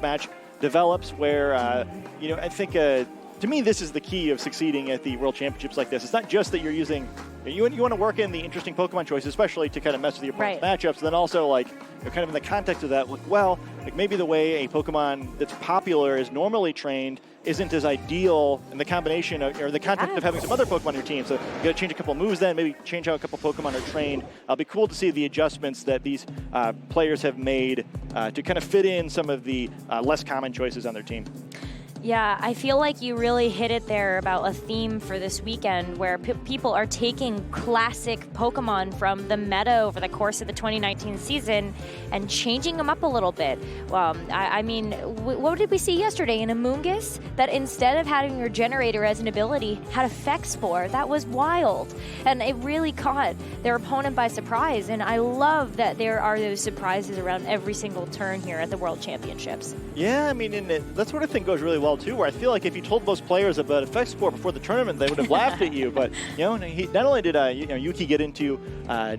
match develops where, you know, I think to me, this is the key of succeeding at the World Championships like this. It's not just that you're using, you want to work in the interesting Pokemon choices, especially to kind of mess with your opponent's matchups, and then also, like, you know, kind of in the context of that, like, well, like maybe the way a Pokemon that's popular is normally trained isn't as ideal in the combination of, or the context of having some other Pokemon on your team. So you got to change a couple moves then, maybe change how a couple Pokemon are trained. It'll be cool to see the adjustments that these players have made to kind of fit in some of the less common choices on their team. Yeah, I feel like you really hit it there about a theme for this weekend where people are taking classic Pokemon from the meta over the course of the 2019 season and changing them up a little bit. I mean, what did we see yesterday in Amoonguss? That instead of having your generator as an ability, had Effect Spore. That was wild. And it really caught their opponent by surprise. And I love that there are those surprises around every single turn here at the World Championships. Yeah, I mean, and that sort of thing goes really well too, where I feel like if you told those players about Effect Spore before the tournament, they would have laughed at you. But, you know, not only did Yuki get into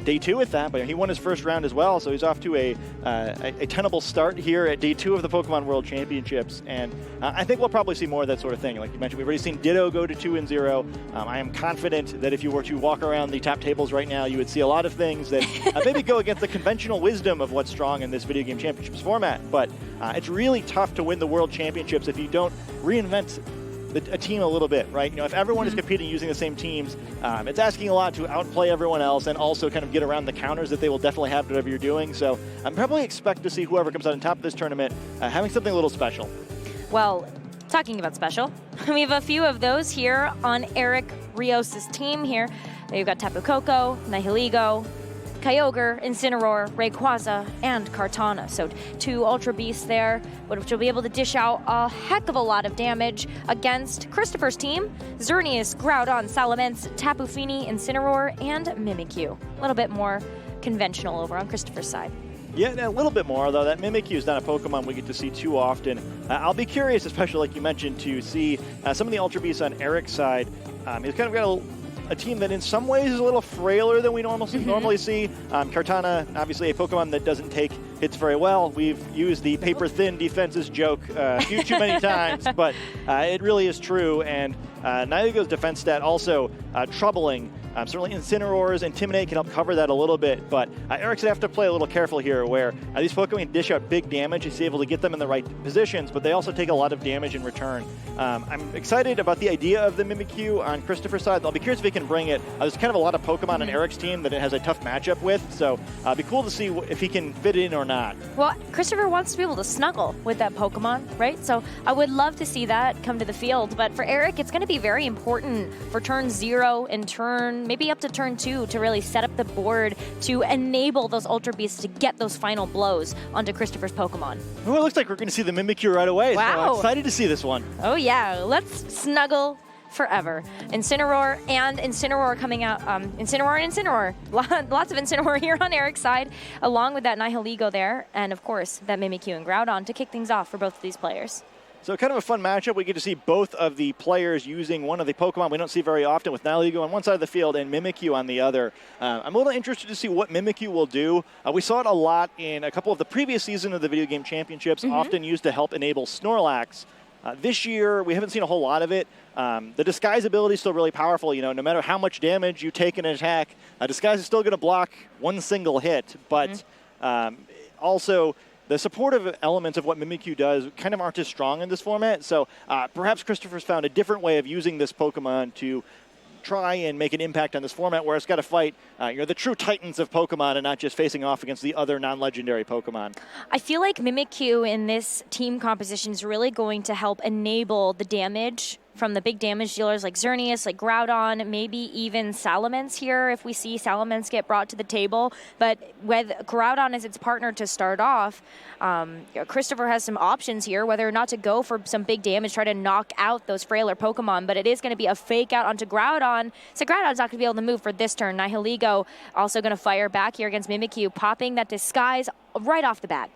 day 2 with that, but he won his first round as well, so he's off to a tenable start here at day 2 of the Pokemon World Championships. And I think we'll probably see more of that sort of thing. Like you mentioned, we've already seen Ditto go to 2-0. I am confident that if you were to walk around the top tables right now, you would see a lot of things that maybe go against the conventional wisdom of what's strong in this video game championships format. But it's really tough to win the World Championships if you don't reinvent a team a little bit, right? You know, if everyone is competing using the same teams, it's asking a lot to outplay everyone else and also kind of get around the counters that they will definitely have whatever you're doing. So I'm probably expect to see whoever comes out on top of this tournament having something a little special. Well, talking about special, we have a few of those here on Eric Rios' team here. You've got Tapu Koko, Nihilego, Kyogre, Incineroar, Rayquaza, and Kartana. So 2 Ultra Beasts there, which will be able to dish out a heck of a lot of damage against Christopher's team. Xerneas, Groudon, Salamence, Tapu Fini, Incineroar, and Mimikyu. A little bit more conventional over on Christopher's side. Yeah, a little bit more, though. That Mimikyu is not a Pokemon we get to see too often. I'll be curious, especially like you mentioned, to see some of the Ultra Beasts on Eric's side. He's kind of got a team that in some ways is a little frailer than we normally see. Kartana, obviously a Pokemon that doesn't take hits very well. We've used the paper-thin defenses joke a few too many times, but it really is true. And Nihilego's defense stat also troubling. Certainly Incineroar's Intimidate can help cover that a little bit, but Eric's going to have to play a little careful here where these Pokemon dish out big damage. He's able to get them in the right positions, but they also take a lot of damage in return. I'm excited about the idea of the Mimikyu on Christopher's side. I'll be curious if he can bring it. There's kind of a lot of Pokemon on Eric's team that it has a tough matchup with, so it'll be cool to see if he can fit in or not. Well, Christopher wants to be able to snuggle with that Pokemon, right? So I would love to see that come to the field, but for Eric, it's going to be very important for turn 0 and maybe up to turn 2 to really set up the board to enable those Ultra Beasts to get those final blows onto Christopher's Pokemon. Well, it looks like we're going to see the Mimikyu right away. Wow. So I'm excited to see this one. Oh yeah, let's snuggle forever. Incineroar and Incineroar coming out. Incineroar and Incineroar. Lots of Incineroar here on Eric's side, along with that Nihilego there, and of course that Mimikyu and Groudon to kick things off for both of these players. So kind of a fun matchup. We get to see both of the players using one of the Pokemon we don't see very often, with Nihilego on one side of the field and Mimikyu on the other. I'm a little interested to see what Mimikyu will do. We saw it a lot in a couple of the previous seasons of the Video Game Championships, often used to help enable Snorlax. This year, we haven't seen a whole lot of it. The Disguise ability is still really powerful. You know, no matter how much damage you take in an attack, Disguise is still going to block one single hit. But also, the supportive elements of what Mimikyu does kind of aren't as strong in this format. So perhaps Christopher's found a different way of using this Pokemon to try and make an impact on this format where it's got to fight the true titans of Pokemon and not just facing off against the other non-legendary Pokemon. I feel like Mimikyu in this team composition is really going to help enable the damage from the big damage dealers like Xerneas, like Groudon, maybe even Salamence here if we see Salamence get brought to the table. But with Groudon as its partner to start off, Christopher has some options here, whether or not to go for some big damage, try to knock out those frailer Pokemon, but it is going to be a fake out onto Groudon. So Groudon's not going to be able to move for this turn. Nihilego also going to fire back here against Mimikyu, popping that Disguise right off the bat.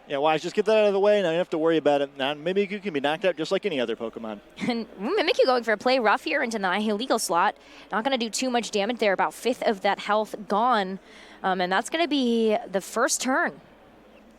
Yeah, Wise, just get that out of the way. Now you don't have to worry about it. Now Mimikyu can be knocked out just like any other Pokemon. And Mimikyu going for a play rough here into the Nihilego slot. Not going to do too much damage there. About 1/5 of that health gone. And that's going to be the first turn.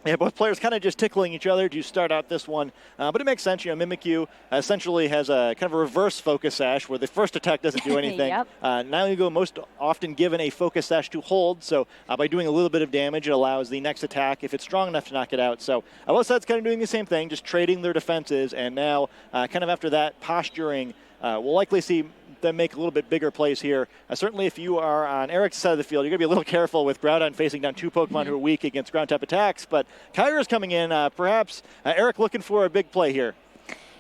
Yeah, both players kind of just tickling each other to start out this one. But it makes sense. Mimikyu essentially has a kind of a reverse focus sash where the first attack doesn't do anything. Yep. Nihilego most often given a focus sash to hold. So by doing a little bit of damage, it allows the next attack, if it's strong enough, to knock it out. So both sides kind of doing the same thing, just trading their defenses. And now kind of after that posturing, we'll likely see them make a little bit bigger plays here. Certainly if you are on Eric's side of the field, you're going to be a little careful with Groudon facing down two Pokemon who are weak against ground type attacks. But Kyogre's coming in. Perhaps Eric looking for a big play here.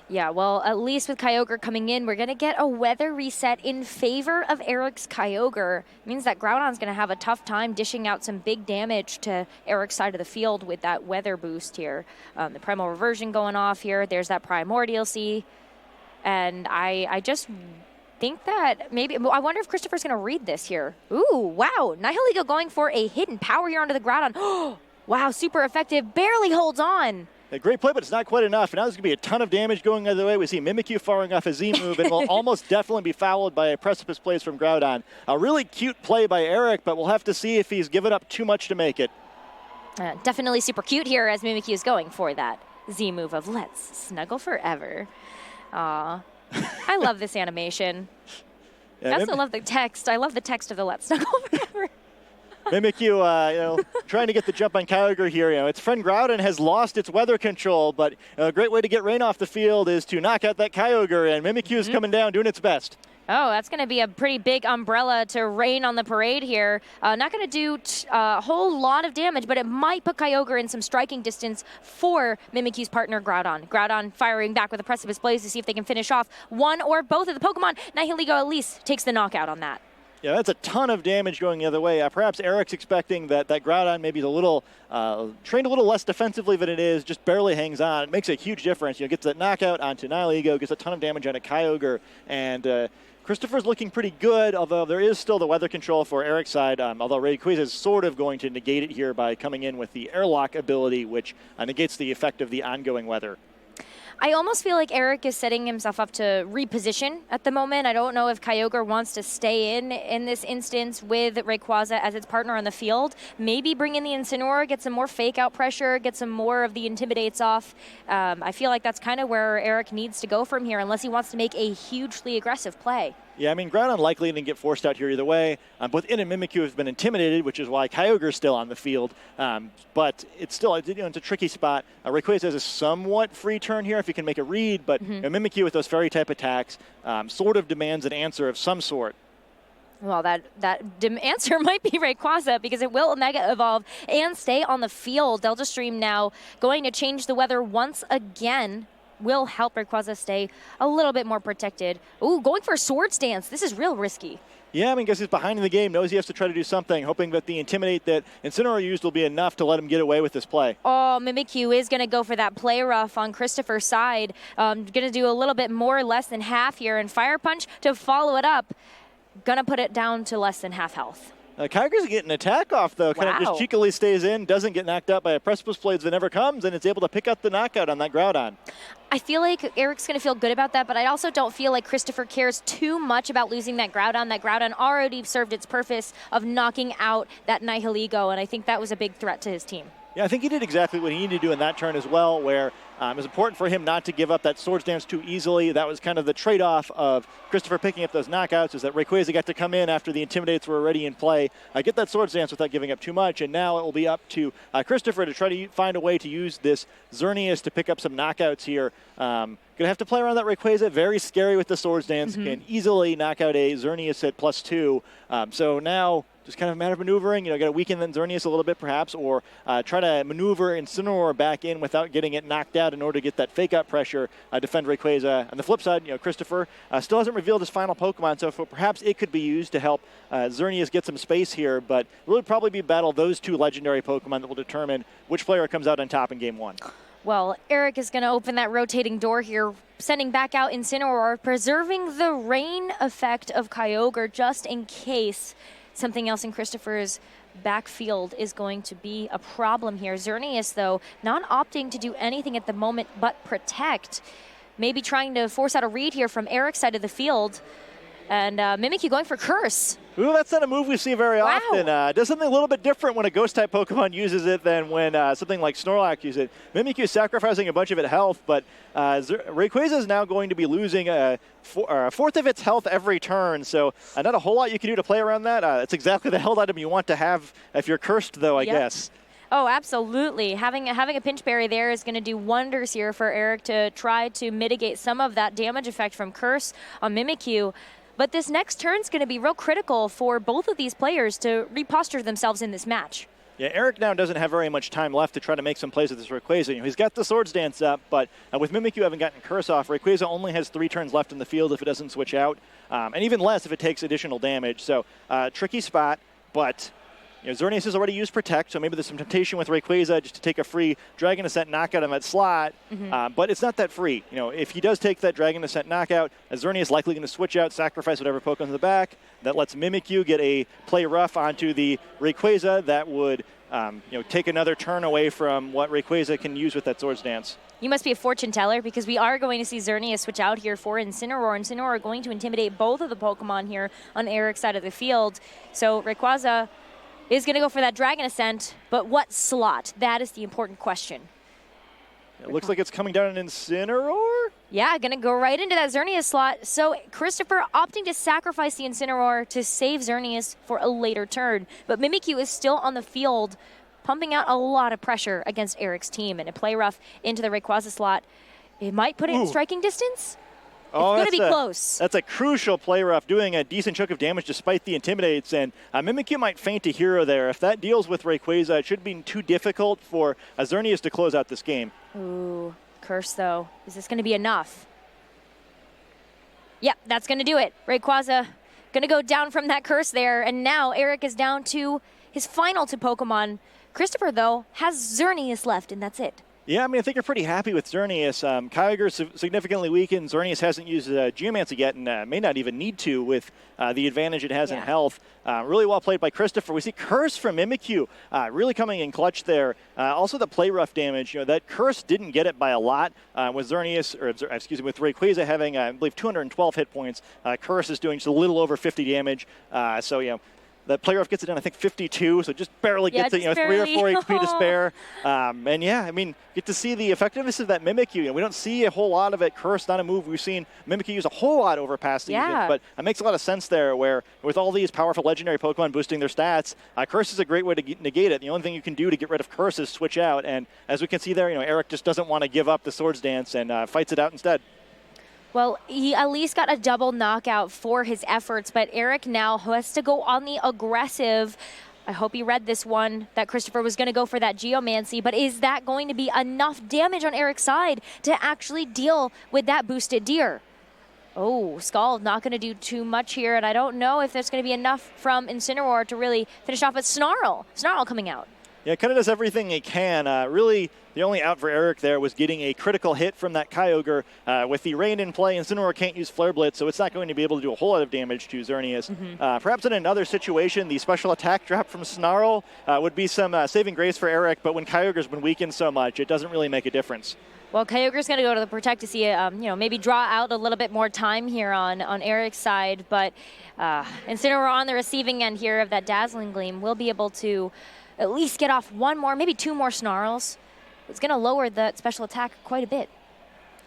Yeah, well, at least with Kyogre coming in, we're going to get a weather reset in favor of Eric's Kyogre. It means that Groudon's going to have a tough time dishing out some big damage to Eric's side of the field with that weather boost here. The Primal Reversion going off here. There's that Primordial Sea. And I just think that maybe, I wonder if Christopher's going to read this here. Ooh, wow. Nihilego going for a hidden power here onto the Groudon. Wow, super effective. Barely holds on. A great play, but it's not quite enough. And now there's going to be a ton of damage going the other way. We see Mimikyu firing off a Z move and will almost definitely be fouled by a Precipice Blaze from Groudon. A really cute play by Eric, but we'll have to see if he's given up too much to make it. Definitely super cute here as Mimikyu is going for that Z move of let's snuggle forever. Aww. I love this animation. Yeah, I also love the text. I love the text of the let's snuggle forever. Mimikyu, trying to get the jump on Kyogre here. Its friend Groudon has lost its weather control, but a great way to get rain off the field is to knock out that Kyogre, and Mimikyu is coming down, doing its best. Oh, that's going to be a pretty big umbrella to rain on the parade here. Not going to do a whole lot of damage, but it might put Kyogre in some striking distance for Mimikyu's partner, Groudon. Groudon firing back with a Precipice Blaze to see if they can finish off one or both of the Pokemon. Nihilego at least takes the knockout on that. Yeah, that's a ton of damage going the other way. Perhaps Eric's expecting that Groudon maybe is a little trained a little less defensively than it is, just barely hangs on. It makes a huge difference. Gets that knockout onto Nihilego, gets a ton of damage onto Kyogre, and Christopher's looking pretty good, although there is still the weather control for Eric's side, although Rayquaza is sort of going to negate it here by coming in with the airlock ability, which negates the effect of the ongoing weather. I almost feel like Eric is setting himself up to reposition at the moment. I don't know if Kyogre wants to stay in this instance with Rayquaza as its partner on the field. Maybe bring in the Incineroar, get some more fake-out pressure, get some more of the Intimidates off. I feel like that's kind of where Eric needs to go from here, unless he wants to make a hugely aggressive play. Yeah, I mean, Groudon likely didn't get forced out here either way. Both Id and Mimikyu have been intimidated, which is why Kyogre's still on the field. But it's still it's a tricky spot. Rayquaza has a somewhat free turn here if he can make a read, but Mimikyu with those fairy-type attacks sort of demands an answer of some sort. Well, that answer might be Rayquaza because it will Mega Evolve and stay on the field. Delta Stream now going to change the weather once again. Will help Rayquaza stay a little bit more protected. Ooh, going for a Swords Dance. This is real risky. Yeah, I mean, because he's behind in the game, knows he has to try to do something, hoping that the Intimidate that Incineroar used will be enough to let him get away with this play. Oh, Mimikyu is going to go for that play rough on Christopher's side. Going to do a little bit more, less than half here, and Fire Punch to follow it up. Going to put it down to less than half health. Kyogre's getting an attack off, though. Kind of just cheekily stays in, doesn't get knocked out by a Precipice Blade that never comes, and it's able to pick up the knockout on that Groudon. I feel like Eric's going to feel good about that, but I also don't feel like Christopher cares too much about losing that Groudon. That Groudon already served its purpose of knocking out that Nihilego, and I think that was a big threat to his team. Yeah, I think he did exactly what he needed to do in that turn as well, where it was important for him not to give up that Swords Dance too easily. That was kind of the trade-off of Christopher picking up those knockouts, is that Rayquaza got to come in after the Intimidates were already in play, get that Swords Dance without giving up too much, and now it will be up to Christopher to try to find a way to use this Xerneas to pick up some knockouts here. Going to have to play around that Rayquaza. Very scary with the Swords Dance. Can easily knock out a Xerneas at +2. So now just kind of a matter of maneuvering. Got to weaken the Xerneas a little bit perhaps, or try to maneuver Incineroar back in without getting it knocked out in order to get that fake-out pressure, defend Rayquaza. On the flip side, Christopher still hasn't revealed his final Pokemon, so perhaps it could be used to help Xerneas get some space here, but it will probably be battle those two legendary Pokemon that will determine which player comes out on top in Game 1. Well, Eric is going to open that rotating door here, sending back out Incineroar, preserving the rain effect of Kyogre just in case something else in Christopher's backfield is going to be a problem here. Xerneas, though, not opting to do anything at the moment but protect. Maybe trying to force out a read here from Eric's side of the field. And Mimikyu going for Curse. Ooh, that's not a move we see very often. Does something a little bit different when a Ghost-type Pokemon uses it than when something like Snorlax uses it. Mimikyu sacrificing a bunch of its health, but Rayquaza is now going to be losing a fourth of its health every turn, so not a whole lot you can do to play around that. It's exactly the held item you want to have if you're cursed, though, I guess. Oh, absolutely. Having a pinch berry there is going to do wonders here for Eric to try to mitigate some of that damage effect from Curse on Mimikyu. But this next turn is going to be real critical for both of these players to reposture themselves in this match. Yeah, Eric now doesn't have very much time left to try to make some plays with this Rayquaza. He's got the Swords Dance up, but with Mimikyu having gotten Curse off, Rayquaza only has 3 turns left in the field if it doesn't switch out, and even less if it takes additional damage. So tricky spot, but Xerneas has already used Protect, so maybe there's some temptation with Rayquaza just to take a free Dragon Ascent knockout on that slot, but it's not that free. If he does take that Dragon Ascent knockout, Xerneas is likely going to switch out, sacrifice whatever Pokemon's in the back. That lets Mimikyu get a play rough onto the Rayquaza that would take another turn away from what Rayquaza can use with that Swords Dance. You must be a fortune teller because we are going to see Xerneas switch out here for Incineroar. Incineroar are going to intimidate both of the Pokemon here on Eric's side of the field. So Rayquaza is going to go for that Dragon Ascent, but what slot? That is the important question. It looks like it's coming down an Incineroar? Yeah, going to go right into that Xerneas slot. So Christopher opting to sacrifice the Incineroar to save Xerneas for a later turn. But Mimikyu is still on the field, pumping out a lot of pressure against Eric's team. And a play rough into the Rayquaza slot. It might put it in striking distance. It's going to be close. That's a crucial play rough, doing a decent chunk of damage despite the Intimidates, and Mimikyu might feint a hero there. If that deals with Rayquaza, it shouldn't be too difficult for Xerneas to close out this game. Ooh, Curse though. Is this going to be enough? Yep, that's going to do it. Rayquaza going to go down from that Curse there, and now Eric is down to his final 2 Pokemon. Christopher, though, has Xerneas left, and that's it. Yeah, I think you're pretty happy with Xerneas. Kyogre's significantly weakened. Xerneas hasn't used Geomancy yet and may not even need to with the advantage it has in health. Really well played by Christopher. We see Curse from Mimikyu really coming in clutch there. Also the play rough damage. That Curse didn't get it by a lot with Xerneas, or with Rayquaza having, I believe, 212 hit points. Curse is doing just a little over 50 damage. That play rough gets it done, I think, 52, so just barely gets it, 3 or 4 HP to spare. Get to see the effectiveness of that Mimikyu. We don't see a whole lot of it. Curse, not a move we've seen Mimikyu use a whole lot over past seasons, but it makes a lot of sense there where with all these powerful legendary Pokemon boosting their stats, Curse is a great way to negate it. The only thing you can do to get rid of Curse is switch out, and as we can see there, Eric just doesn't want to give up the Swords Dance and fights it out instead. Well, he at least got a double knockout for his efforts, but Eric now has to go on the aggressive. I hope you read this one, that Christopher was going to go for that Geomancy, but is that going to be enough damage on Eric's side to actually deal with that boosted Deer? Oh, Scald not going to do too much here, and I don't know if there's going to be enough from Incineroar to really finish off with Snarl. Snarl coming out. Yeah, kind of does everything he can. Really, the only out for Eric there was getting a critical hit from that Kyogre. With the rain in play, Incineroar can't use Flare Blitz, so it's not going to be able to do a whole lot of damage to Xerneas. Perhaps in another situation, the special attack drop from Snarl would be some saving grace for Eric, but when Kyogre's been weakened so much, it doesn't really make a difference. Well, Kyogre's going to go to the Protect to see, maybe draw out a little bit more time here on Eric's side, but Incineroar on the receiving end here of that Dazzling Gleam will be able to at least get off 1 more, maybe 2 more Snarls. It's going to lower the special attack quite a bit.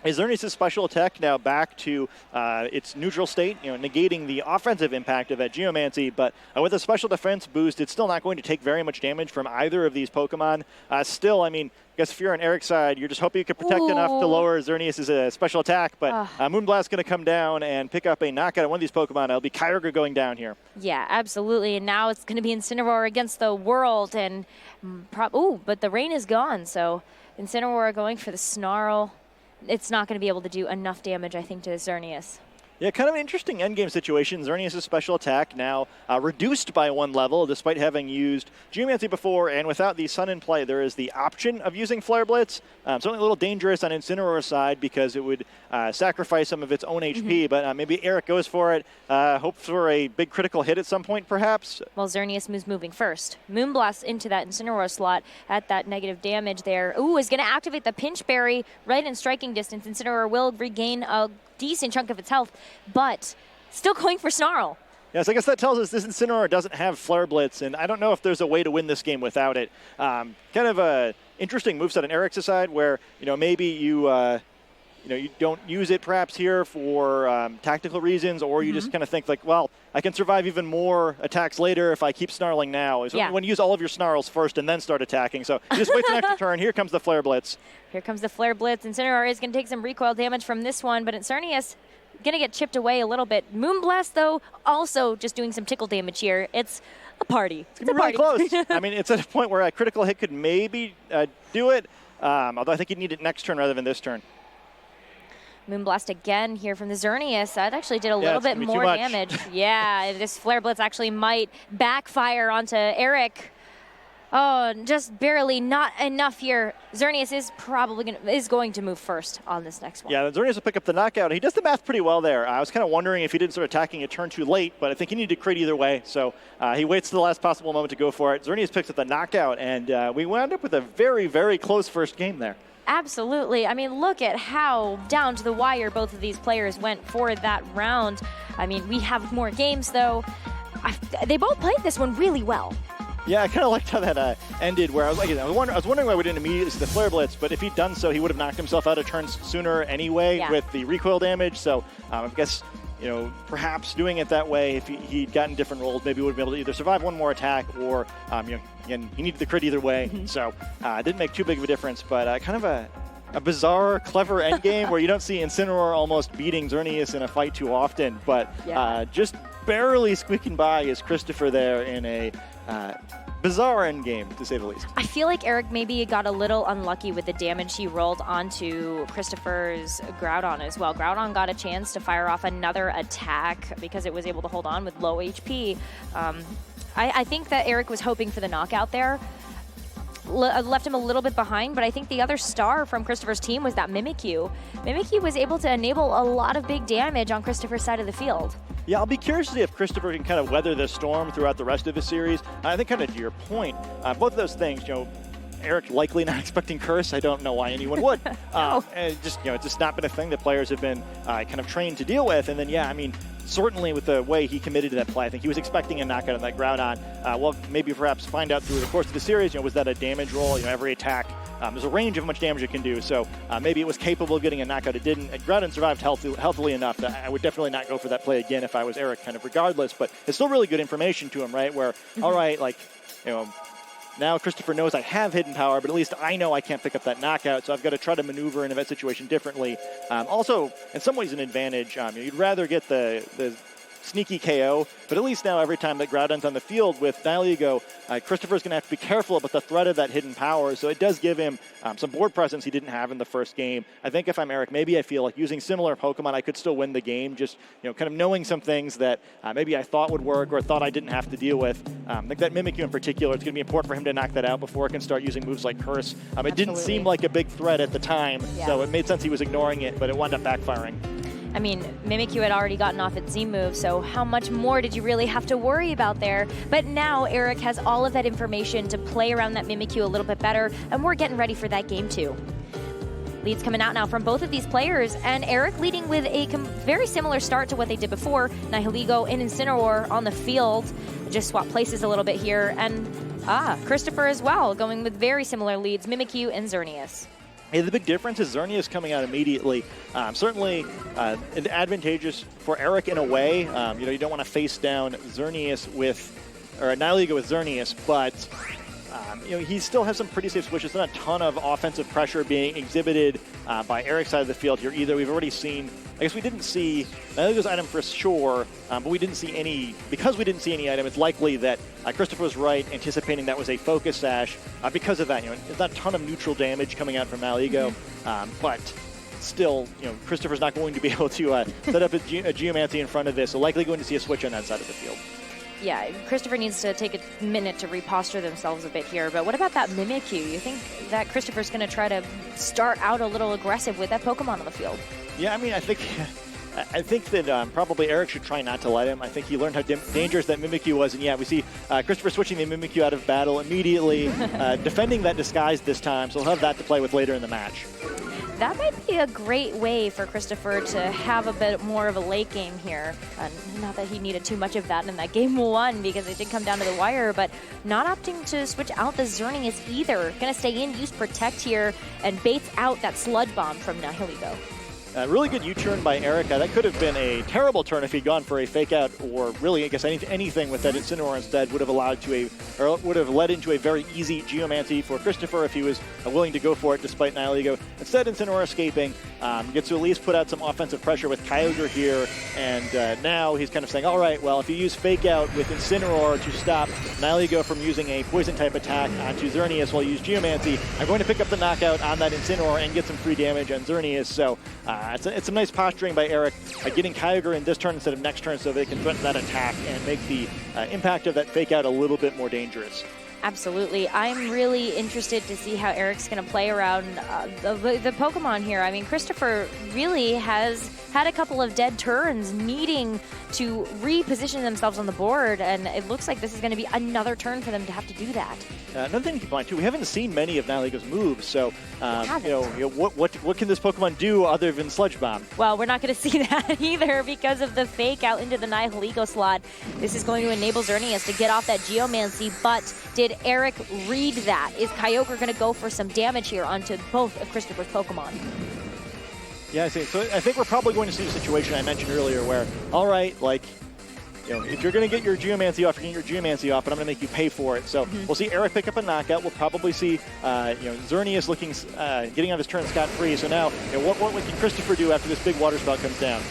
Xerneas' special attack now back to its neutral state, negating the offensive impact of that Geomancy, but with a special defense boost, it's still not going to take very much damage from either of these Pokemon. Still, I guess if you're on Eric's side, you're just hoping you can protect enough to lower Xerneas' special attack, but Moonblast's going to come down and pick up a knockout on one of these Pokemon. It'll be Kyogre going down here. Yeah, absolutely, and now it's going to be Incineroar against the world, and but the rain is gone, so Incineroar going for the Snarl. It's not going to be able to do enough damage, I think, to Xerneas. Yeah, kind of an interesting endgame situation. Xerneas' special attack now reduced by 1 level, despite having used Geomancy before, and without the Sun in play, there is the option of using Flare Blitz. Certainly a little dangerous on Incineroar's side because it would sacrifice some of its own HP, but maybe Eric goes for it, hopes for a big critical hit at some point, perhaps. Well, Xerneas moves moving first. Moonblast into that Incineroar slot at that negative damage there. Ooh, is going to activate the Pinch Berry right in striking distance. Incineroar will regain a decent chunk of its health, but still going for Snarl. Yes, I guess that tells us this Incineroar doesn't have Flare Blitz, and I don't know if there's a way to win this game without it. Kind of a interesting moveset on Eric's side where, maybe you don't use it perhaps here for tactical reasons, or you just kind of think like, well, I can survive even more attacks later if I keep snarling now. So when you use all of your snarls first and then start attacking. So you just wait the next turn. Here comes the Flare Blitz. Here comes the Flare Blitz. Incineroar is going to take some recoil damage from this one, but Xerneas going to get chipped away a little bit. Moonblast, though, also just doing some tickle damage here. It's a party. It's really close. I mean, it's at a point where a critical hit could maybe do it, although I think you'd need it next turn rather than this turn. Moonblast again here from the Xerneas. That actually did a little bit more damage. Yeah, this Flare Blitz actually might backfire onto Eric. Oh, just barely, not enough here. Xerneas is going to move first on this next one. Yeah, Xerneas will pick up the knockout. He does the math pretty well there. I was kind of wondering if he didn't start attacking a turn too late, but I think he needed to crit either way. So he waits to the last possible moment to go for it. Xerneas picks up the knockout, and we wound up with a very, very close first game there. Absolutely. I mean, look at how down to the wire both of these players went for that round. I mean, we have more games, though. They both played this one really well. Yeah, I kind of liked how that ended, where I was wondering why we didn't immediately see the Flare Blitz, but if he'd done so, he would have knocked himself out of turns sooner anyway with the recoil damage. So I guess, perhaps doing it that way, if he'd gotten different rolls, maybe he would have been able to either survive one more attack or, again, he needed the crit either way. So it didn't make too big of a difference, but kind of a bizarre, clever endgame where you don't see Incineroar almost beating Xerneas in a fight too often, but just barely squeaking by is Christopher there in a bizarre endgame, to say the least. I feel like Eric maybe got a little unlucky with the damage he rolled onto Christopher's Groudon as well. Groudon got a chance to fire off another attack because it was able to hold on with low HP. I think that Eric was hoping for the knockout there. Left him a little bit behind, but I think the other star from Christopher's team was that Mimikyu. Mimikyu was able to enable a lot of big damage on Christopher's side of the field. Yeah, I'll be curious to see if Christopher can kind of weather the storm throughout the rest of the series. I think kind of to your point, both of those things, Eric likely not expecting Curse. I don't know why anyone would. It's just not been a thing that players have been kind of trained to deal with. And then, certainly with the way he committed to that play, I think he was expecting a knockout on that Groudon. Well, maybe perhaps find out through the course of the series, was that a damage roll? Every attack, there's a range of how much damage it can do. So maybe it was capable of getting a knockout. It didn't. Groudon survived healthily enough that I would definitely not go for that play again if I was Eric, kind of regardless. But it's still really good information to him, right? Where, all right, now Christopher knows I have hidden power, but at least I know I can't pick up that knockout, so I've got to try to maneuver in that situation differently. Also, in some ways, an advantage. You'd rather get the sneaky KO, but at least now every time that Groudon's on the field with Nihilego, Christopher's going to have to be careful about the threat of that hidden power, so it does give him some board presence he didn't have in the first game. I think if I'm Eric, maybe I feel like using similar Pokemon, I could still win the game, just kind of knowing some things that maybe I thought would work or thought I didn't have to deal with. I think that Mimikyu in particular, it's going to be important for him to knock that out before it can start using moves like Curse. It didn't seem like a big threat at the time, so it made sense he was ignoring it, but it wound up backfiring. I mean, Mimikyu had already gotten off its Z move, so how much more did you really have to worry about there? But now Eric has all of that information to play around that Mimikyu a little bit better, and we're getting ready for that game too. Leads coming out now from both of these players, and Eric leading with a very similar start to what they did before. Nihilego and Incineroar on the field. Just swap places a little bit here, and Christopher as well, going with very similar leads, Mimikyu and Xerneas. Yeah, the big difference is Xerneas coming out immediately. Certainly advantageous for Eric in a way. You don't want to face down Xerneas or Nihilego with Xerneas, but he still has some pretty safe switches. Not a ton of offensive pressure being exhibited by Eric's side of the field here either. We've already seen, I guess we didn't see Nihilego's item for sure, but we didn't see any, because we didn't see any item, it's likely that Christopher was right, anticipating that was a focus sash. Because of that, there's not a ton of neutral damage coming out from Nihilego, but still, Christopher's not going to be able to set up a Geomancy in front of this, so likely going to see a switch on that side of the field. Yeah, Christopher needs to take a minute to reposture themselves a bit here. But what about that Mimikyu? You think that Christopher's going to try to start out a little aggressive with that Pokemon on the field? Yeah, I think that probably Eric should try not to let him. I think he learned how dangerous that Mimikyu was. And yeah, we see Christopher switching the Mimikyu out of battle immediately, defending that disguise this time. So he'll have that to play with later in the match. that might be a great way for Christopher to have a bit more of a late game here. Not that he needed too much of that in that game 1 because it did come down to the wire, but not opting to switch out the Xerneas either. Gonna stay in, use Protect here, and baits out that Sludge Bomb from Nihilego. Really good U-turn by Eric. That could have been a terrible turn if he'd gone for a fake out, or really, I guess anything with that Incineroar instead would have led into a very easy Geomancy for Christopher if he was willing to go for it despite Nihilego. Instead, Incineroar escaping gets to at least put out some offensive pressure with Kyogre here, and now he's kind of saying, all right, well, if you use fake out with Incineroar to stop Nihilego from using a poison type attack onto Xerneas while you use Geomancy, I'm going to pick up the knockout on that Incineroar and get some free damage on Xerneas. So it's some nice posturing by Eric, getting Kyogre in this turn instead of next turn so they can threaten that attack and make the impact of that fake out a little bit more dangerous. Absolutely. I'm really interested to see how Eric's going to play around the Pokemon here. I mean, Christopher really has had a couple of dead turns needing to reposition themselves on the board, and it looks like this is going to be another turn for them to have to do that. Another thing to keep in mind, too, we haven't seen many of Nihilego's moves, so what can this Pokemon do other than Sludge Bomb? Well, we're not going to see that either because of the fake out into the Nihilego slot. This is going to enable Xerneas to get off that Geomancy, but did Eric read that? Is Kyogre going to go for some damage here onto both of Christopher's Pokemon? Yeah, I see. So I think we're probably going to see a situation I mentioned earlier where, all right, like, if you're going to get your Geomancy off, you're getting your Geomancy off, but I'm going to make you pay for it. So we'll see Eric pick up a knockout. We'll probably see, Xerneas looking, getting on his turn scot-free. So now, what can Christopher do after this big water spout comes down?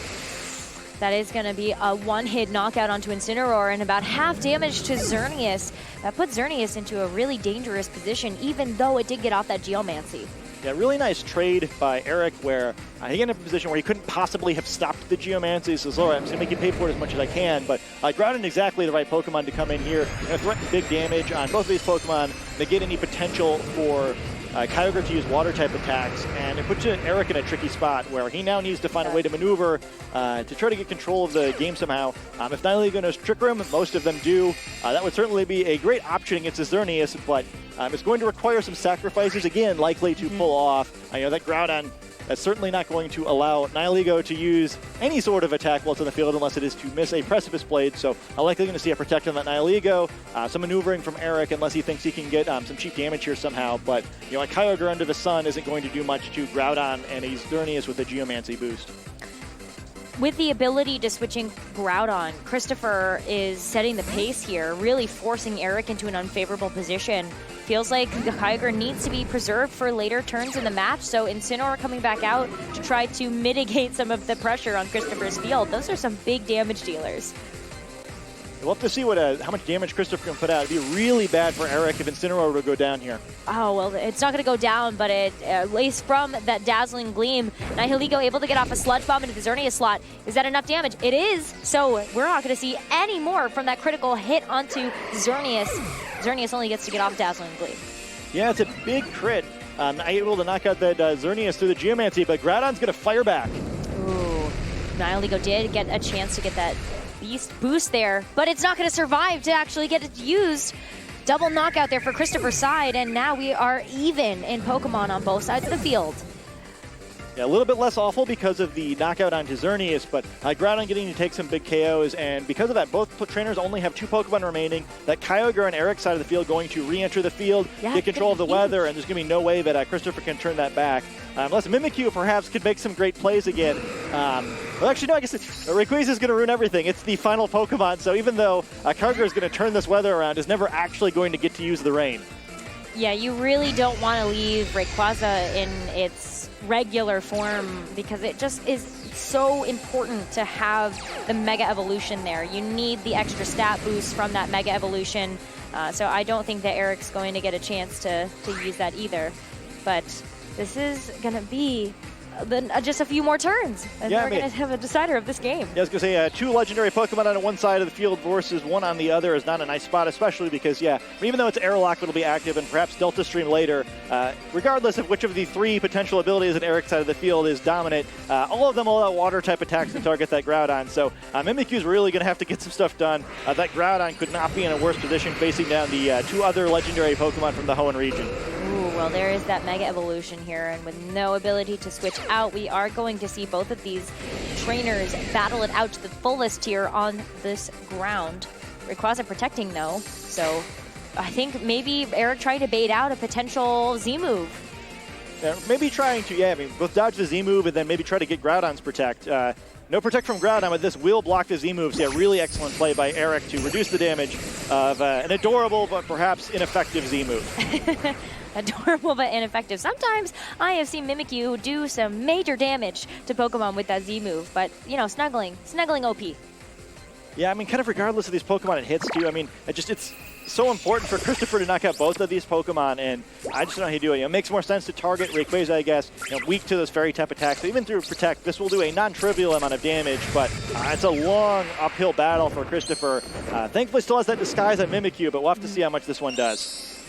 That is going to be a one-hit knockout onto Incineroar and about half damage to Xerneas. That puts Xerneas into a really dangerous position, even though it did get off that Geomancy. Yeah, really nice trade by Eric where he ended up in a position where he couldn't possibly have stopped the Geomancy. He says, all right, I'm just going to make you pay for it as much as I can. But Groudon exactly the right Pokemon to come in here and threaten big damage on both of these Pokemon, negate any potential for Kyogre to use water-type attacks, and it puts Eric in a tricky spot where he now needs to find a way to maneuver to try to get control of the game somehow. If Nihilego knows Trick Room, most of them do, that would certainly be a great option against this Xerneas, but it's going to require some sacrifices, again, likely to pull off. That Groudon is certainly not going to allow Nihilego to use any sort of attack while it's in the field unless it is to miss a Precipice Blade, so I'm likely going to see a Protect on that Nihilego, some maneuvering from Eric unless he thinks he can get some cheap damage here somehow, but a Kyogre under the sun isn't going to do much to Groudon and a Xerneas with a Geomancy boost. With the ability to switching Groudon, Christopher is setting the pace here, really forcing Eric into an unfavorable position. Feels like the Kyogre needs to be preserved for later turns in the match, so Incineroar coming back out to try to mitigate some of the pressure on Christopher's field. Those are some big damage dealers. We'll have to see how much damage Christopher can put out. It'd be really bad for Eric if Incineroar were to go down here. Oh, well, it's not going to go down, but at least from that Dazzling Gleam, Nihilego able to get off a Sludge Bomb into the Xerneas slot. Is that enough damage? It is, so we're not going to see any more from that critical hit onto Xerneas. Xerneas only gets to get off Dazzling Gleam. Yeah, it's a big crit. Able to knock out that Xerneas through the Geomancy, but Groudon's going to fire back. Ooh, Nihilego did get a chance to get that Beast boost there, but it's not going to survive to actually get it used. Double knockout there for Christopher's side, and now we are even in Pokemon on both sides of the field. Yeah, a little bit less awful because of the knockout onto Xerneas, but Groudon getting to take some big KOs, and because of that, both trainers only have 2 Pokemon remaining. That Kyogre on Eric's side of the field going to re-enter the field, get control of the weather, and there's going to be no way that Christopher can turn that back. Unless Mimikyu perhaps could make some great plays again. Well, actually, no, I guess Rayquaza is going to ruin everything. It's the final Pokemon, so even though Kyogre is going to turn this weather around, is never actually going to get to use the rain. Yeah, you really don't want to leave Rayquaza in its regular form because it just is so important to have the Mega Evolution there. You need the extra stat boost from that Mega Evolution, so I don't think that Eric's going to get a chance to use that either. But this is going to be just a few more turns, and we're going to have a decider of this game. Yeah, I was going to say 2 legendary Pokemon on one side of the field versus 1 on the other is not a nice spot, especially because, even though it's Airlock that'll be active and perhaps Delta Stream later, regardless of which of the 3 potential abilities on Eric's side of the field is dominant, all of them will allow water-type attacks to target that Groudon. So Mimikyu's really going to have to get some stuff done. That Groudon could not be in a worse position facing down the 2 other legendary Pokemon from the Hoenn region. Ooh, Well, there is that Mega Evolution here, and with no ability to switch out, we are going to see both of these trainers battle it out to the fullest here on this ground. Rayquaza protecting, though, so I think maybe Eric tried to bait out a potential Z-move. Yeah, maybe trying to, both dodge the Z-move and then maybe try to get Groudon's protect. No protect from Groudon, but this will block the Z-move. So yeah, really excellent play by Eric to reduce the damage of an adorable but perhaps ineffective Z-move. Adorable but ineffective. Sometimes I have seen Mimikyu do some major damage to Pokemon with that Z-move, but, you know, snuggling OP. Yeah, I mean, kind of regardless of these Pokemon it hits too. I mean, it's so important for Christopher to knock out both of these Pokemon, and I just don't know how you do it. It makes more sense to target Rayquaza, I guess, weak to those fairy type attacks. So even through Protect, this will do a non-trivial amount of damage, but it's a long uphill battle for Christopher. Thankfully, still has that disguise on Mimikyu, but we'll have to see how much this one does.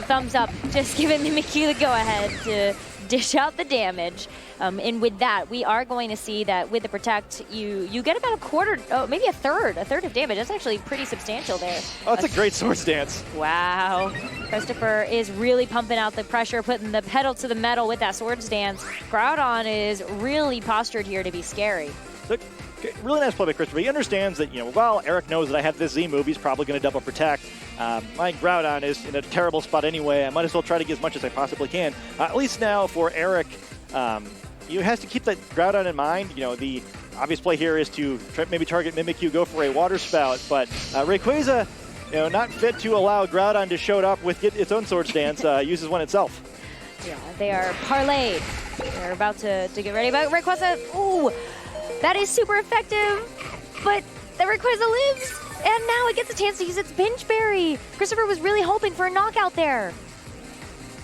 Thumbs up, just giving Mimikyu the go-ahead to dish out the damage. And with that, we are going to see that with the Protect, you get about a quarter, maybe a third of damage. That's actually pretty substantial there. Oh, that's a great Swords Dance. Wow. Christopher is really pumping out the pressure, putting the pedal to the metal with that Swords Dance. Groudon is really postured here to be scary. Look, really nice play by Christopher. He understands that, while Eric knows that I have this Z-move, he's probably going to double Protect. My Groudon is in a terrible spot anyway. I might as well try to get as much as I possibly can. At least now for Eric, he has to keep that Groudon in mind. The obvious play here is to maybe target Mimikyu, go for a Water Spout, but Rayquaza, not fit to allow Groudon to show up with its own Swords Dance, uses one itself. Yeah, they are parlayed. They're about to get ready, but Rayquaza, ooh, that is super effective, but the Rayquaza lives, and now it gets a chance to use its Pinch Berry. Christopher was really hoping for a knockout there.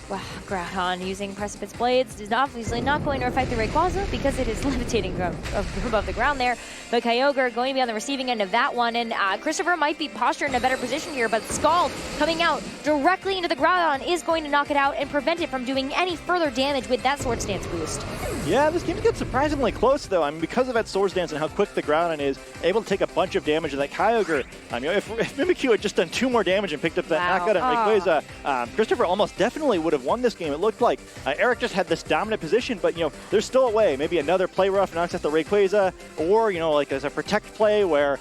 Wow, Groudon using Precipice Blades is obviously not going to affect the Rayquaza because it is levitating above the ground there. But Kyogre going to be on the receiving end of that one, and Christopher might be postured in a better position here, but Scald coming out directly into the Groudon is going to knock it out and prevent it from doing any further damage with that Swords Dance boost. Yeah, this game gets surprisingly close, though. I mean, because of that Swords Dance and how quick the Groudon is, able to take a bunch of damage. And that Kyogre, if Mimikyu had just done 2 more damage and picked up that knockout on Rayquaza, Christopher almost definitely would have won this game. It looked like Eric just had this dominant position, but, there's still a way. Maybe another play rough knocks out the Rayquaza, or, like as a Protect play where,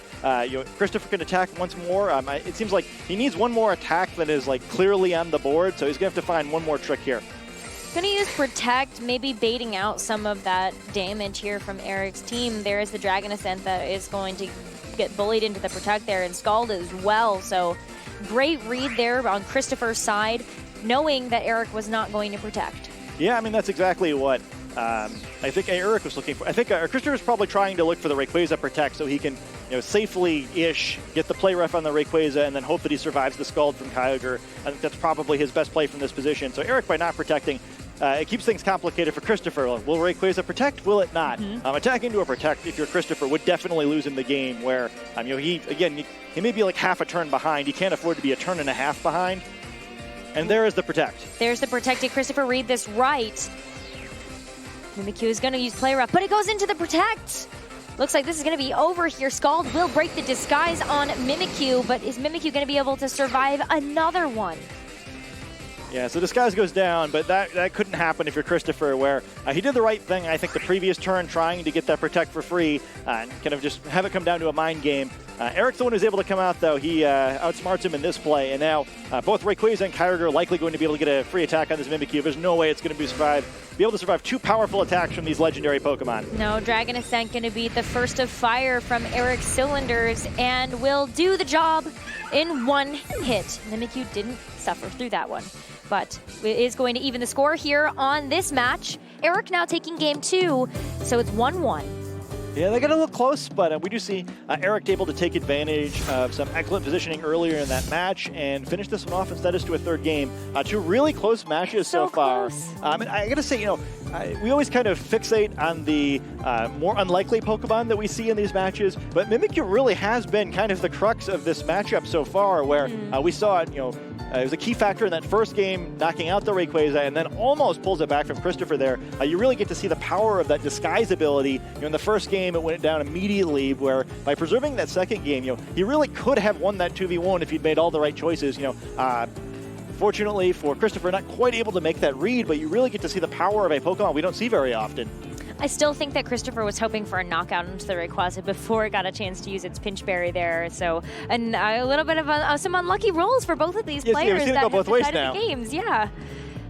Christopher can attack once more. It seems like he needs one more attack that is, clearly on the board, so he's going to have to find one more trick here. Going to use Protect, maybe baiting out some of that damage here from Eric's team. There is the Dragon Ascent that is going to get bullied into the Protect there, and Scald as well. So great read there on Christopher's side, knowing that Eric was not going to Protect. Yeah, I mean, that's exactly what I think Eric was looking for. I think Christopher is probably trying to look for the Rayquaza Protect so he can, safely-ish get the play rough on the Rayquaza and then hope that he survives the Scald from Kyogre. I think that's probably his best play from this position. So Eric, by not protecting, it keeps things complicated for Christopher. Will Rayquaza protect? Will it not? Attacking into a Protect, if you're Christopher, would definitely lose him the game where, he may be like half a turn behind. He can't afford to be a turn and a half behind. And there is the Protect. There's the Protect. Did Christopher read this right? Mimikyu is going to use Play Rough, but it goes into the Protect. Looks like this is going to be over here. Scald will break the disguise on Mimikyu, but is Mimikyu going to be able to survive another one? Yeah, so Disguise goes down, but that couldn't happen if you're Christopher, where he did the right thing, I think, the previous turn, trying to get that Protect for free and kind of just have it come down to a mind game. Eric's the one who's able to come out, though. He outsmarts him in this play, and now both Rayquaza and Kyogre are likely going to be able to get a free attack on this Mimikyu. There's no way it's going to be able to survive 2 powerful attacks from these legendary Pokemon. No, Dragon Ascent going to be the first of fire from Eric's cylinders and will do the job in 1 hit. Mimikyu didn't suffer through that one, but it is going to even the score here on this match. Eric now taking game 2, so it's 1-1. Yeah, they got a little close, but we do see Eric able to take advantage of some excellent positioning earlier in that match and finish this one off instead of to a 3rd game. 2 really close matches so far. And I got to say, we always kind of fixate on the more unlikely Pokemon that we see in these matches, but Mimikyu really has been kind of the crux of this matchup so far, where we saw it, it was a key factor in that first game, knocking out the Rayquaza, and then almost pulls it back from Christopher there. You really get to see the power of that disguise ability. In the first game, it went down immediately, where by preserving that second game, he really could have won that 2v1 if he'd made all the right choices. unfortunately for Christopher, not quite able to make that read, but you really get to see the power of a Pokemon we don't see very often. I still think that Christopher was hoping for a knockout into the Rayquaza before it got a chance to use its Pinch Berry there. So, and a little bit of some unlucky rolls for both of these players that have decided the games. Yeah.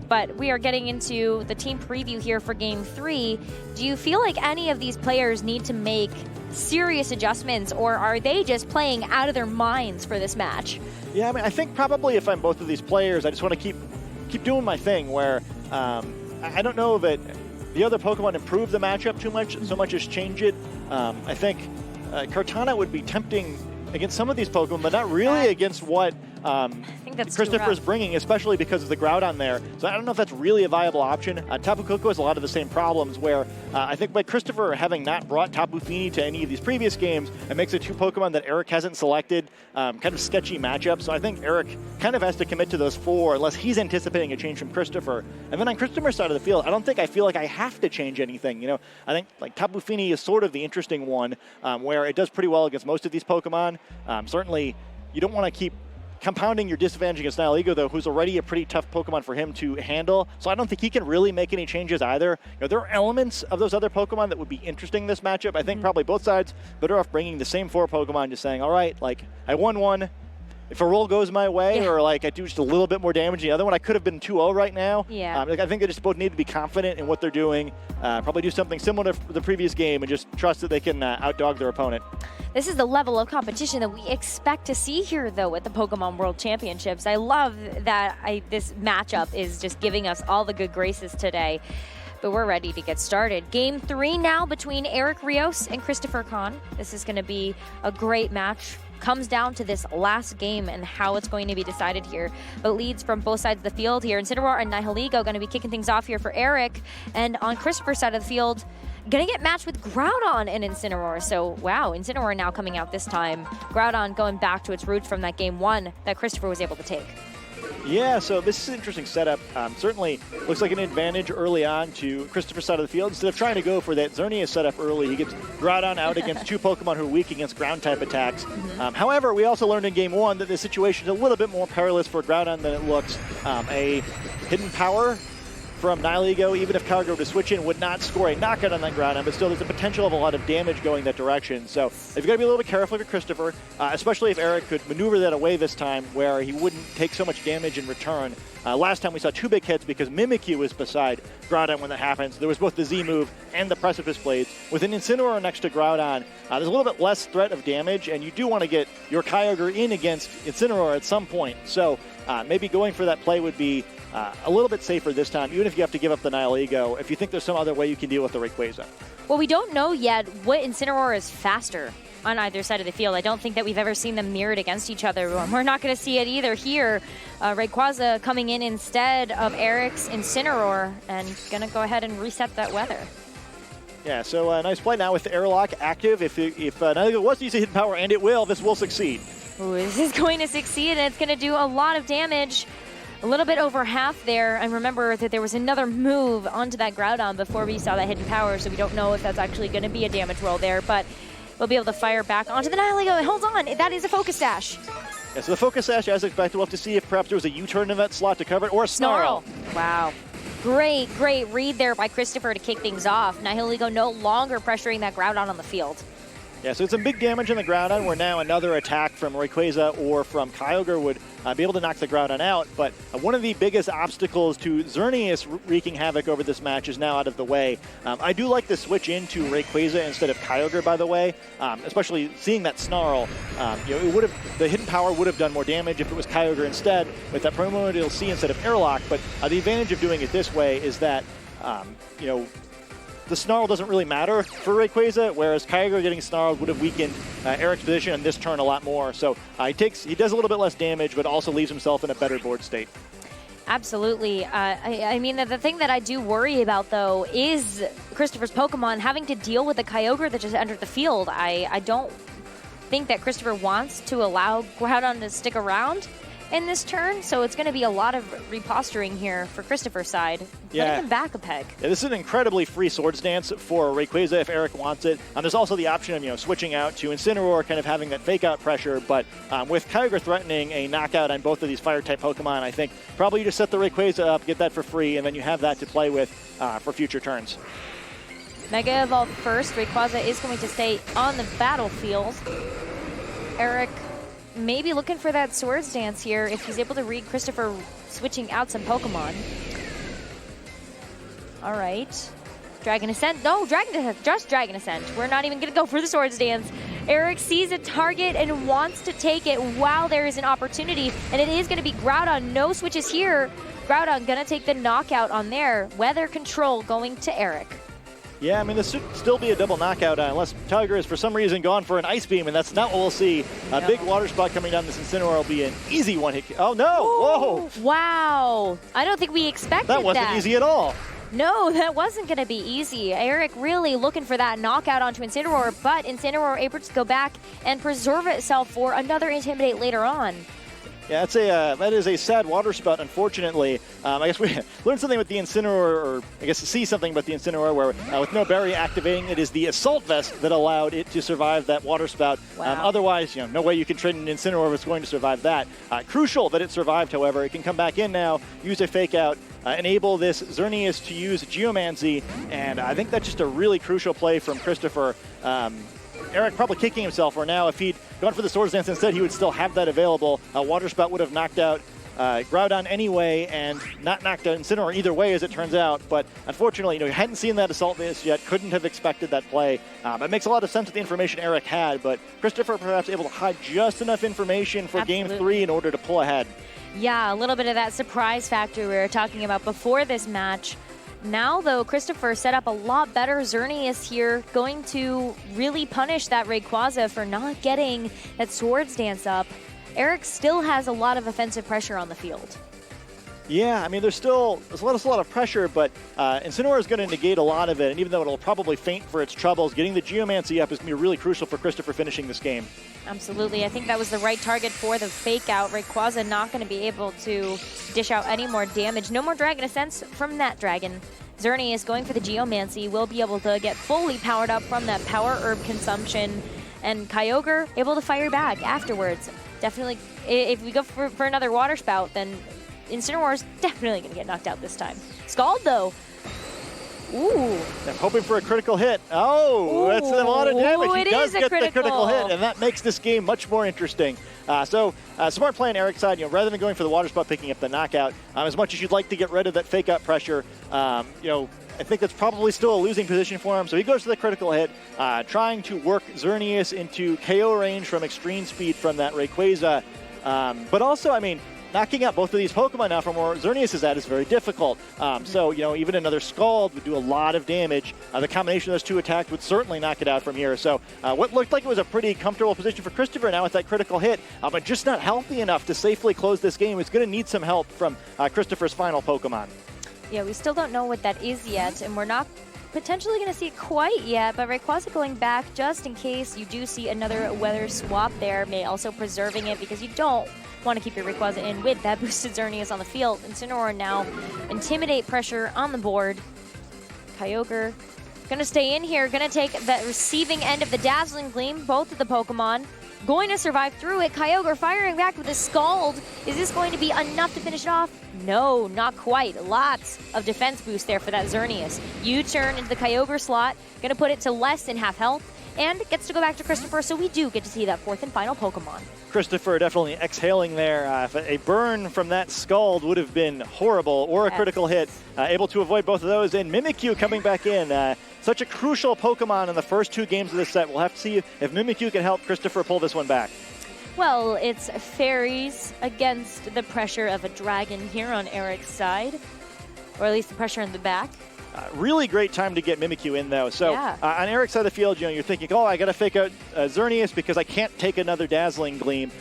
But we are getting into the team preview here for Game 3. Do you feel like any of these players need to make serious adjustments, or are they just playing out of their minds for this match? Yeah, I mean, I think probably if I'm both of these players, I just want to keep doing my thing where I don't know that the other Pokemon improve the matchup too much, so much as change it. I think Kartana would be tempting against some of these Pokemon, but not really against what Christopher's bringing, especially because of the Groudon there. So I don't know if that's really a viable option. Tapu Koko has a lot of the same problems where I think by Christopher having not brought Tapu Fini to any of these previous games, it makes it two Pokemon that Eric hasn't selected, kind of sketchy matchups. So I think Eric kind of has to commit to those four unless he's anticipating a change from Christopher. And then on Christopher's side of the field, I feel like I have to change anything. You know, I think like Tapu Fini is sort of the interesting one where it does pretty well against most of these Pokemon. Certainly, you don't want to keep compounding your disadvantage against Nihilego, though, who's already a pretty tough Pokemon for him to handle. So I don't think he can really make any changes either. You know, there are elements of those other Pokemon that would be interesting in this matchup. I think probably both sides better off bringing the same four Pokemon, just saying, all right, like, I won one. If a roll goes my way, or like I do just a little bit more damage than the other one, I could have been 2-0 right now. Yeah. I think they just both need to be confident in what they're doing. Probably do something similar to the previous game and just trust that they can outdog their opponent. This is the level of competition that we expect to see here, though, at the Pokemon World Championships. I love that this matchup is just giving us all the good graces today. But we're ready to get started. Game 3 now between Eric Rios and Christopher Kahn. This is going to be a great match. Comes down to this last game and how it's going to be decided here. But leads from both sides of the field here. Incineroar and Nihilego going to be kicking things off here for Eric. And on Christopher's side of the field, going to get matched with Groudon and Incineroar. So, wow, Incineroar now coming out this time. Groudon going back to its roots from that Game 1 that Christopher was able to take. Yeah, so this is an interesting setup. Certainly looks like an advantage early on to Christopher's side of the field. Instead of trying to go for that Xerneas setup early, he gets Groudon out against two Pokemon who are weak against ground-type attacks. However, we also learned in Game 1 that the situation is a little bit more perilous for Groudon than it looks. A hidden power from Nihilego, even if Kyogre were to switch in, would not score a knockout on that Groudon, but still there's a potential of a lot of damage going that direction. So you've got to be a little bit careful for Christopher, especially if Eric could maneuver that away this time where he wouldn't take so much damage in return. Last time we saw two big hits because Mimikyu was beside Groudon when that happens. There was both the Z move and the Precipice Blades. With an Incineroar next to Groudon, there's a little bit less threat of damage, and you do want to get your Kyogre in against Incineroar at some point. So maybe going for that play would be a little bit safer this time, even if you have to give up the Nihilego, if you think there's some other way you can deal with the Rayquaza. Well, we don't know yet what Incineroar is faster on either side of the field. I don't think that we've ever seen them mirrored against each other. We're not going to see it either here. Rayquaza coming in instead of Eric's Incineroar and going to go ahead and reset that weather. Yeah, so a nice play now with the Airlock active. If Nihilego was to use a hidden power, and it will, this will succeed. Ooh, this is going to succeed, and it's going to do a lot of damage. A little bit over half there. And remember that there was another move onto that Groudon before we saw that hidden power, so we don't know if that's actually going to be a damage roll there, but we'll be able to fire back onto the Nihilego. Hold on, that is a Focus Sash. Yeah, so the Focus Sash, as expected, we'll have to see if perhaps there was a U-turn in that slot to cover it, or a Snarl. Wow. Great read there by Christopher to kick things off. Nihilego no longer pressuring that Groudon on the field. Yeah, so it's some big damage on the Groudon, where now another attack from Rayquaza or from Kyogre would be able to knock the Groudon out. But one of the biggest obstacles to Xerneas wreaking havoc over this match is now out of the way. I do like the switch into Rayquaza instead of Kyogre, by the way, especially seeing that Snarl. The hidden power would have done more damage if it was Kyogre instead, with that Primordial C instead of Airlock. But the advantage of doing it this way is that, the Snarl doesn't really matter for Rayquaza, whereas Kyogre getting Snarled would have weakened Eric's position on this turn a lot more. So he does a little bit less damage, but also leaves himself in a better board state. Absolutely. I mean, the thing that I do worry about, though, is Christopher's Pokemon having to deal with the Kyogre that just entered the field. I don't think that Christopher wants to allow Groudon to stick around in this turn, so it's going to be a lot of reposturing here for Christopher's side. Putting him back a peg. Yeah, this is an incredibly free Swords Dance for Rayquaza if Eric wants it. There's also the option of switching out to Incineroar, kind of having that fake out pressure, but with Kyogre threatening a knockout on both of these Fire-type Pokemon, I think probably you just set the Rayquaza up, get that for free, and then you have that to play with for future turns. Mega Evolve first. Rayquaza is going to stay on the battlefield. Eric maybe looking for that Swords Dance here if he's able to read Christopher switching out some Pokemon. All right. Dragon Ascent. No, just Dragon Ascent. We're not even going to go for the Swords Dance. Eric sees a target and wants to take it while there is an opportunity, and it is going to be Groudon. No switches here. Groudon going to take the knockout on there. Weather Control going to Eric. Yeah, I mean, this should still be a double knockout unless Kyogre is for some reason gone for an Ice Beam, and that's not what we'll see. A big Water Spout coming down this Incineroar will be an easy one-hit. Oh, no! Ooh, Whoa! Wow! I don't think we expected that. That wasn't easy at all. No, that wasn't going to be easy. Eric really looking for that knockout onto Incineroar, but Incineroar able to go back and preserve itself for another Intimidate later on. Yeah, that is a sad Water Spout, unfortunately. I guess we learned something with the Incineroar, or I guess see something with the Incineroar, where with no berry activating, it is the Assault Vest that allowed it to survive that Water Spout. Wow. Otherwise, no way you can train an Incineroar if it's going to survive that. Crucial that it survived, however. It can come back in now, use a Fake Out, enable this Xerneas to use Geomancy, and I think that's just a really crucial play from Christopher. Eric probably kicking himself, or now if he'd gone for the Swords Dance instead, he would still have that available. Water Spout would have knocked out Groudon anyway, and not knocked out Incineroar either way, as it turns out. But unfortunately, you hadn't seen that Assault Vest yet, couldn't have expected that play. It makes a lot of sense with the information Eric had, but Christopher perhaps able to hide just enough information for Game 3 in order to pull ahead. Yeah, a little bit of that surprise factor we were talking about before this match. Now, though, Christopher set up a lot better. Xerneas here going to really punish that Rayquaza for not getting that Swords Dance up. Eric still has a lot of offensive pressure on the field. Yeah, I mean, there's a lot of pressure, but Incineroar is going to negate a lot of it, and even though it'll probably faint for its troubles, getting the Geomancy up is going to be really crucial for Christopher finishing this game. Absolutely. I think that was the right target for the Fake Out. Rayquaza not going to be able to dish out any more damage. No more Dragon Ascents from that Dragon. Xerneas going for the Geomancy, will be able to get fully powered up from that Power Herb consumption, and Kyogre able to fire back afterwards. Definitely, if we go for another Water Spout, then Incineroar is definitely going to get knocked out this time. Scald, though. Ooh. I'm hoping for a critical hit. Oh, that's a lot of damage. Ooh, he does get the critical hit, and that makes this game much more interesting. Smart play on Eric's side, rather than going for the Water Spout, picking up the knockout. As much as you'd like to get rid of that fake out pressure, I think that's probably still a losing position for him. So he goes for the critical hit, trying to work Xerneas into KO range from extreme speed from that Rayquaza. But also, I mean, knocking out both of these Pokemon now from where Xerneas is at is very difficult. Even another Scald would do a lot of damage. The combination of those two attacks would certainly knock it out from here. So what looked like it was a pretty comfortable position for Christopher now with that critical hit, but just not healthy enough to safely close this game. It's going to need some help from Christopher's final Pokemon. Yeah, we still don't know what that is yet, and we're not potentially going to see it quite yet, but Rayquaza going back just in case you do see another weather swap there, may also preserving it because you don't want to keep your Rayquaza in with that boosted Xerneas on the field. Incineroar now intimidate pressure on the board. Kyogre going to stay in here, going to take the receiving end of the Dazzling Gleam, both of the Pokemon. Going to survive through it. Kyogre firing back with a Scald. Is this going to be enough to finish it off? No, not quite. Lots of defense boost there for that Xerneas. U-turn into the Kyogre slot. Going to put it to less than half health. And gets to go back to Christopher, so we do get to see that fourth and final Pokemon. Christopher definitely exhaling there. A burn from that Scald would have been horrible, or a critical hit. Able to avoid both of those, and Mimikyu coming back in. Such a crucial Pokemon in the first two games of this set. We'll have to see if Mimikyu can help Christopher pull this one back. Well, it's fairies against the pressure of a dragon here on Eric's side, or at least the pressure in the back. Really great time to get Mimikyu in, though. So on Eric's side of the field, you're thinking, oh, I got to fake out Xerneas because I can't take another Dazzling Gleam.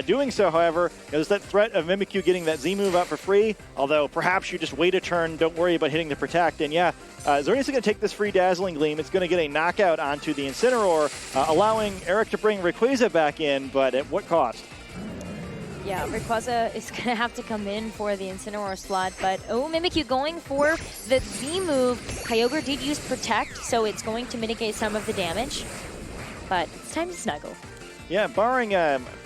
Doing so, however, there's that threat of Mimikyu getting that Z move out for free, although perhaps you just wait a turn, don't worry about hitting the Protect. And Xerneas is going to take this free Dazzling Gleam. It's going to get a knockout onto the Incineroar, allowing Eric to bring Rayquaza back in, but at what cost? Yeah, Rayquaza is going to have to come in for the Incineroar slot, but Mimikyu going for the Z move. Kyogre did use Protect, so it's going to mitigate some of the damage, but it's time to snuggle. Yeah, barring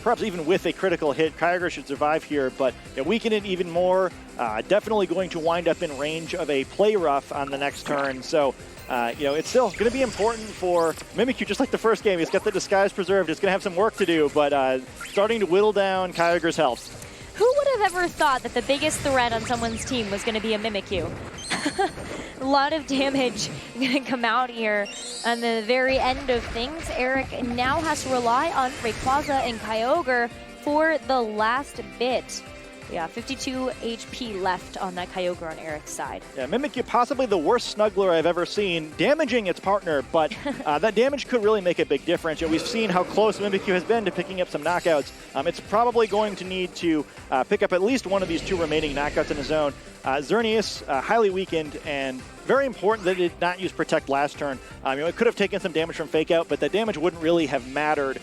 perhaps even with a critical hit, Kyogre should survive here, but weaken it even more. Definitely going to wind up in range of a Play Rough on the next turn. So, it's still going to be important for Mimikyu, just like the first game. He's got the Disguise preserved. It's going to have some work to do, but starting to whittle down Kyogre's health. Who would have ever thought that the biggest threat on someone's team was going to be a Mimikyu? A lot of damage going to come out here on the very end of things. Eric now has to rely on Rayquaza and Kyogre for the last bit. Yeah, 52 HP left on that Kyogre on Eric's side. Yeah, Mimikyu, possibly the worst snuggler I've ever seen, damaging its partner, but that damage could really make a big difference. We've seen how close Mimikyu has been to picking up some knockouts. It's probably going to need to pick up at least one of these 2 remaining knockouts in his own. Xerneas, highly weakened, and very important that it did not use Protect last turn. It could have taken some damage from Fake Out, but that damage wouldn't really have mattered.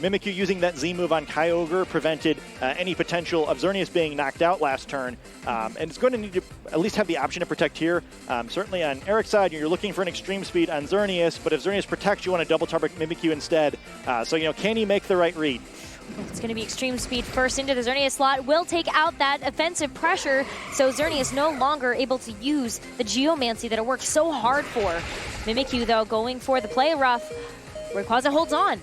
Mimikyu using that Z move on Kyogre prevented any potential of Xerneas being knocked out last turn. And it's going to need to at least have the option to Protect here. Certainly on Eric's side, you're looking for an extreme speed on Xerneas, but if Xerneas protects, you want to double target Mimikyu instead. So, can he make the right read? It's going to be extreme speed first into the Xerneas slot. Will take out that offensive pressure, so Xerneas no longer able to use the Geomancy that it worked so hard for. Mimikyu, though, going for the Play Rough. Rayquaza holds on.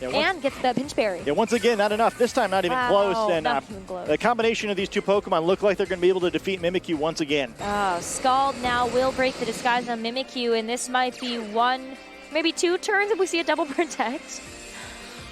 And gets the Pinch Berry. Yeah, once again, not enough. This time, not even close. And not even close. The combination of these 2 Pokemon look like they're going to be able to defeat Mimikyu once again. Scald now will break the Disguise on Mimikyu, and this might be 1, maybe 2 turns if we see a double Protect.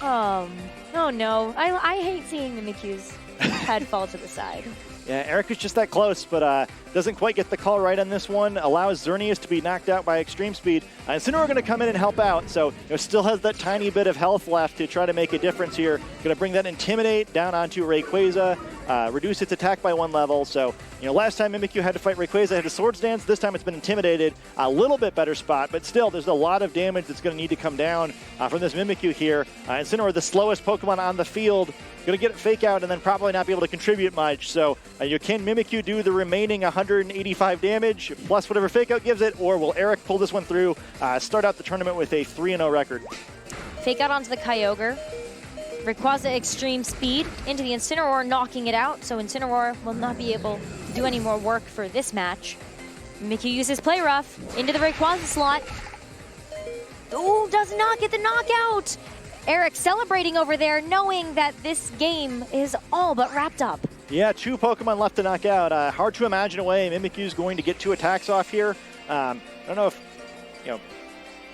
Oh no. I hate seeing Mimikyu's head fall to the side. Yeah, Eric is just that close, but doesn't quite get the call right on this one. Allows Xerneas to be knocked out by extreme speed. Incineroar going to come in and help out, so still has that tiny bit of health left to try to make a difference here. Going to bring that Intimidate down onto Rayquaza, reduce its attack by 1 level. So, last time Mimikyu had to fight Rayquaza, had a Swords Dance. This time it's been Intimidated. A little bit better spot, but still, there's a lot of damage that's going to need to come down from this Mimikyu here. Incineroar, the slowest Pokemon on the field, going to get it Fake Out and then probably not be able to contribute much. So, can Mimikyu do the remaining 185 damage plus whatever Fake Out gives it, or will Eric pull this one through, start out the tournament with a 3-0 record? Fake Out onto the Kyogre. Rayquaza extreme speed into the Incineroar, knocking it out, so Incineroar will not be able to do any more work for this match. Mimikyu uses Play Rough into the Rayquaza slot. Does not get the knockout! Eric celebrating over there, knowing that this game is all but wrapped up. Yeah, 2 Pokemon left to knock out. Hard to imagine a way Mimikyu's going to get 2 attacks off here. I don't know if,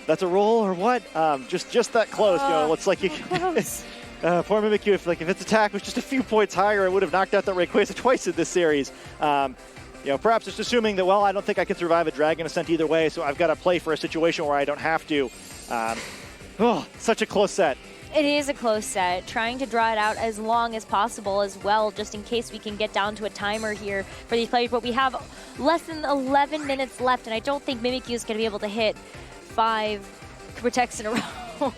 that's a roll or what. Just that close. Looks like you. Poor Mimikyu. If its attack was just a few points higher, it would have knocked out that Rayquaza twice in this series. Perhaps just assuming that, I don't think I can survive a Dragon Ascent either way, so I've got to play for a situation where I don't have to. Such a close set. It is a close set, trying to draw it out as long as possible as well, just in case we can get down to a timer here for these players. But we have less than 11 minutes left, and I don't think Mimikyu is going to be able to hit 5 Protects in a row.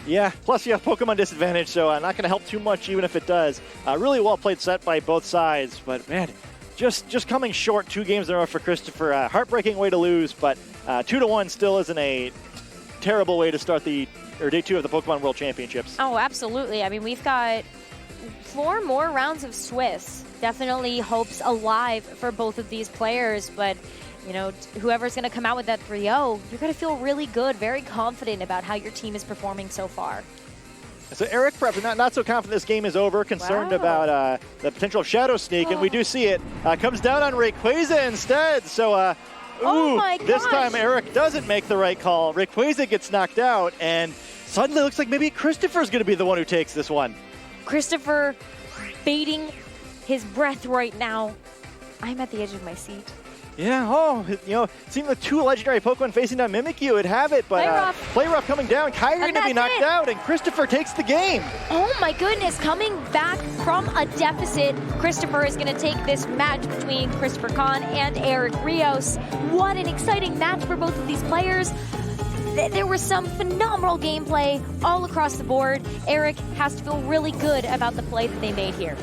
Yeah, plus you have Pokemon disadvantage, so not going to help too much even if it does. Really well played set by both sides, but man, just coming short 2 games in a row for Christopher. Heartbreaking way to lose, but 2-1 still isn't a terrible way to start day 2 of the Pokemon World Championships. Oh, absolutely. I mean, we've got 4 more rounds of Swiss. Definitely hopes alive for both of these players, but whoever's going to come out with that 3-0, you're going to feel really good, very confident about how your team is performing so far. So Eric, perhaps not so confident this game is over, concerned about the potential Shadow Sneak, and we do see it. Comes down on Rayquaza instead, so this time Eric doesn't make the right call. Rayquaza gets knocked out, and suddenly it looks like maybe Christopher's going to be the one who takes this one. Christopher baiting his breath right now. I'm at the edge of my seat. Yeah, it seemed like 2 legendary Pokemon facing down Mimikyu would have it, but Play Rough coming down, Kyogre to be knocked out, and Christopher takes the game. Oh my goodness, coming back from a deficit, Christopher is going to take this match between Christopher Kahn and Eric Rios. What an exciting match for both of these players. There was some phenomenal gameplay all across the board. Eric has to feel really good about the play that they made here.